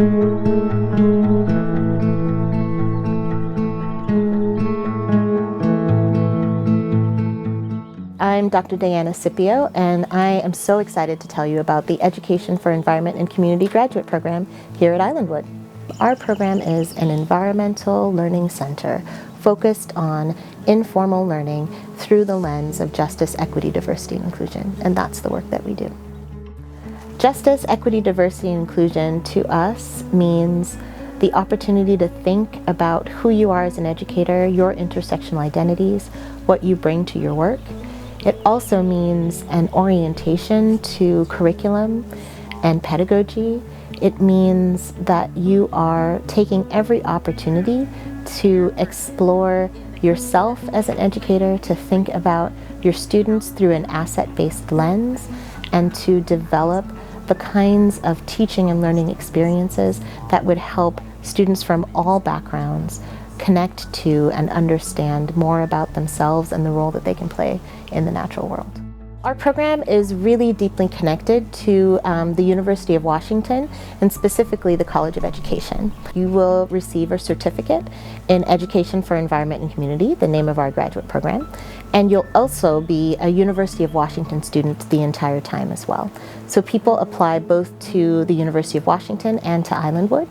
I'm Dr. Diana Scipio, and I am so excited to tell you about the Education for Environment and Community graduate program here at Islandwood. Our program is an environmental learning center focused on informal learning through the lens of justice, equity, diversity, and inclusion, and that's the work that we do. Justice, equity, diversity, and inclusion to us means the opportunity to think about who you are as an educator, your intersectional identities, what you bring to your work. It also means an orientation to curriculum and pedagogy. It means that you are taking every opportunity to explore yourself as an educator, to think about your students through an asset-based lens, and to develop the kinds of teaching and learning experiences that would help students from all backgrounds connect to and understand more about themselves and the role that they can play in the natural world. Our program is really deeply connected to the University of Washington, and specifically the College of Education. You will receive a certificate in Education for Environment and Community, the name of our graduate program, and you'll also be a University of Washington student the entire time as well. So people apply both to the University of Washington and to Islandwood.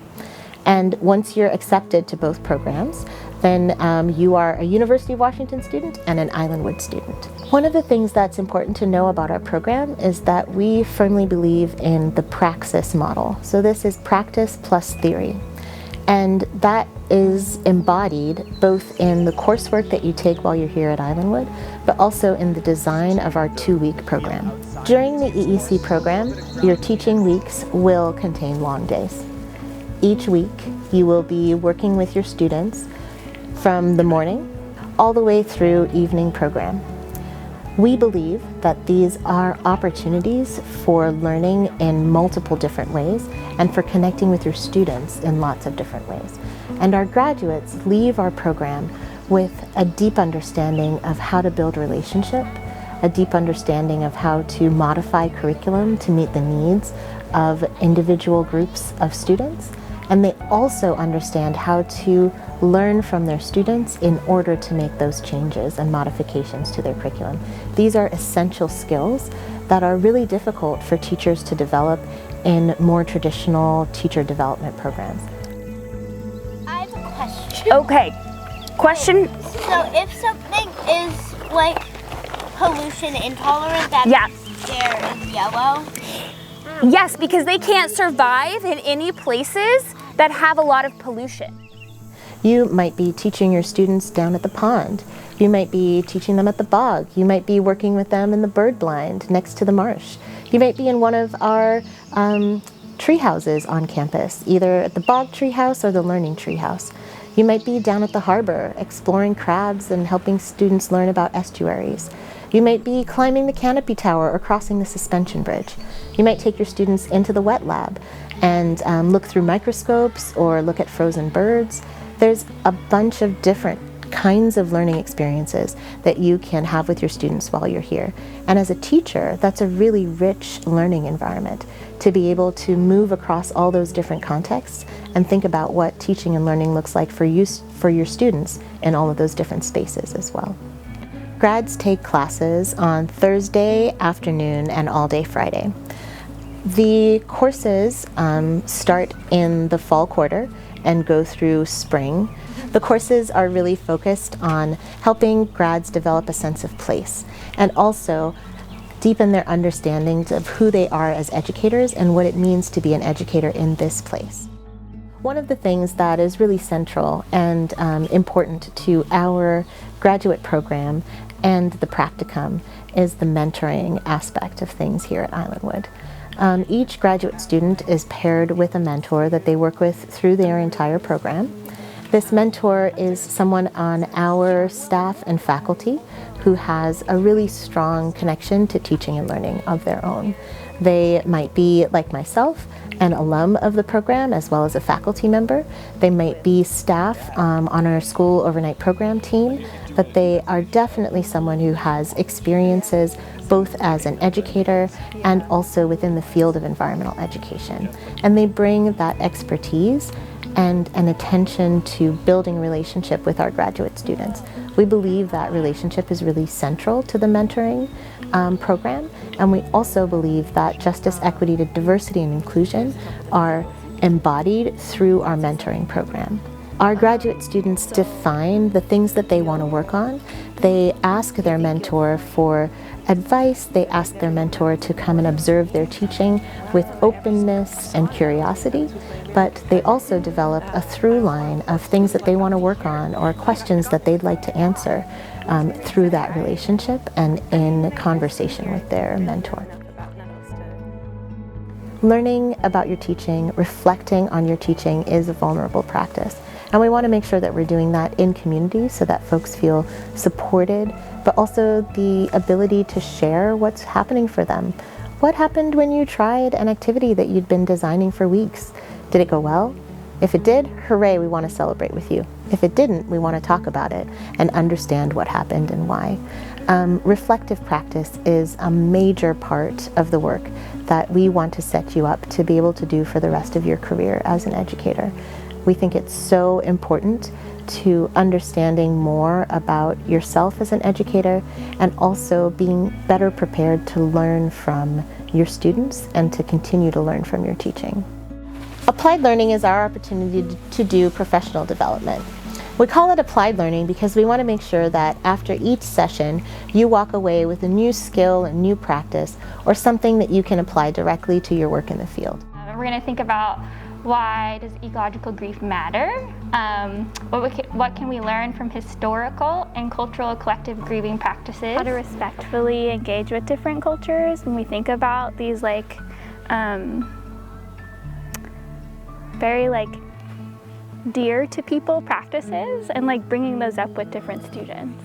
And once you're accepted to both programs, then you are a University of Washington student and an Islandwood student. One of the things that's important to know about our program is that we firmly believe in the praxis model. So this is practice plus theory. And that is embodied both in the coursework that you take while you're here at Islandwood, but also in the design of our 2-week program. During the EEC program, your teaching weeks will contain long days. Each week, you will be working with your students from the morning all the way through evening program. We believe that these are opportunities for learning in multiple different ways and for connecting with your students in lots of different ways. And our graduates leave our program with a deep understanding of how to build relationship, a deep understanding of how to modify curriculum to meet the needs of individual groups of students. And they also understand how to learn from their students in order to make those changes and modifications to their curriculum. These are essential skills that are really difficult for teachers to develop in more traditional teacher development programs. I have a question. Okay. Question? So if something is like pollution intolerant, that means there is yellow? Yes, because they can't survive in any places that have a lot of pollution. You might be teaching your students down at the pond. You might be teaching them at the bog. You might be working with them in the bird blind next to the marsh. You might be in one of our tree houses on campus, either at the bog tree house or the learning tree house. You might be down at the harbor exploring crabs and helping students learn about estuaries. You might be climbing the canopy tower or crossing the suspension bridge. You might take your students into the wet lab and look through microscopes or look at frozen birds. There's a bunch of different kinds of learning experiences that you can have with your students while you're here. And as a teacher, that's a really rich learning environment to be able to move across all those different contexts and think about what teaching and learning looks like for your students in all of those different spaces as well. Grads take classes on Thursday afternoon and all day Friday. The courses start in the fall quarter and go through spring. The courses are really focused on helping grads develop a sense of place and also deepen their understandings of who they are as educators and what it means to be an educator in this place. One of the things that is really central and important to our graduate program and the practicum is the mentoring aspect of things here at Islandwood. Each graduate student is paired with a mentor that they work with through their entire program. This mentor is someone on our staff and faculty who has a really strong connection to teaching and learning of their own. They might be, like myself, an alum of the program as well as a faculty member. They might be staff on our school overnight program team, but they are definitely someone who has experiences both as an educator and also within the field of environmental education. And they bring that expertise and an attention to building relationship with our graduate students. We believe that relationship is really central to the mentoring program, and we also believe that justice, equity, diversity, and inclusion are embodied through our mentoring program. Our graduate students define the things that they want to work on. They ask their mentor for advice. They ask their mentor to come and observe their teaching with openness and curiosity, but they also develop a through line of things that they want to work on or questions that they'd like to answer through that relationship and in conversation with their mentor. Learning about your teaching, reflecting on your teaching is a vulnerable practice. And we want to make sure that we're doing that in community so that folks feel supported, but also the ability to share what's happening for them. What happened when you tried an activity that you'd been designing for weeks? Did it go well? If it did, hooray, we want to celebrate with you. If it didn't, we want to talk about it and understand what happened and why. Reflective practice is a major part of the work that we want to set you up to be able to do for the rest of your career as an educator. We think it's so important to understanding more about yourself as an educator and also being better prepared to learn from your students and to continue to learn from your teaching. Applied learning is our opportunity to do professional development. We call it applied learning because we want to make sure that after each session you walk away with a new skill, a new practice, or something that you can apply directly to your work in the field. We're going to think about why does ecological grief matter? What can we learn from historical and cultural collective grieving practices? How to respectfully engage with different cultures when we think about these very dear to people practices and bringing those up with different students.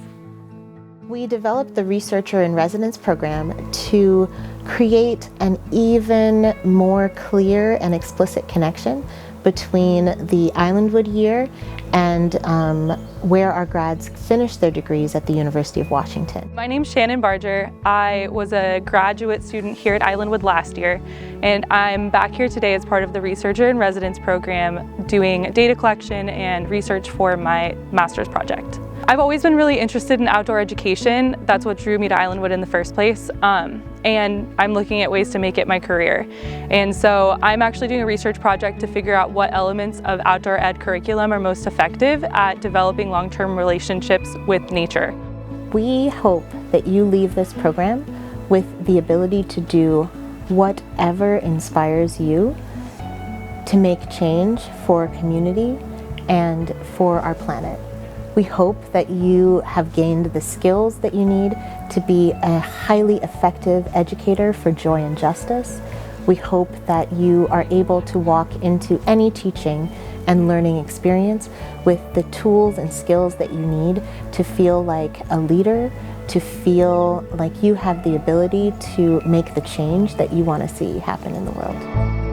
We developed the Researcher in Residence program to create an even more clear and explicit connection between the Islandwood year and where our grads finish their degrees at the University of Washington. My name's Shannon Barger. I was a graduate student here at Islandwood last year, and I'm back here today as part of the Researcher in Residence program doing data collection and research for my master's project. I've always been really interested in outdoor education. That's what drew me to Islandwood in the first place. And I'm looking at ways to make it my career. And so I'm actually doing a research project to figure out what elements of outdoor ed curriculum are most effective at developing long-term relationships with nature. We hope that you leave this program with the ability to do whatever inspires you to make change for our community and for our planet. We hope that you have gained the skills that you need to be a highly effective educator for joy and justice. We hope that you are able to walk into any teaching and learning experience with the tools and skills that you need to feel like a leader, to feel like you have the ability to make the change that you want to see happen in the world.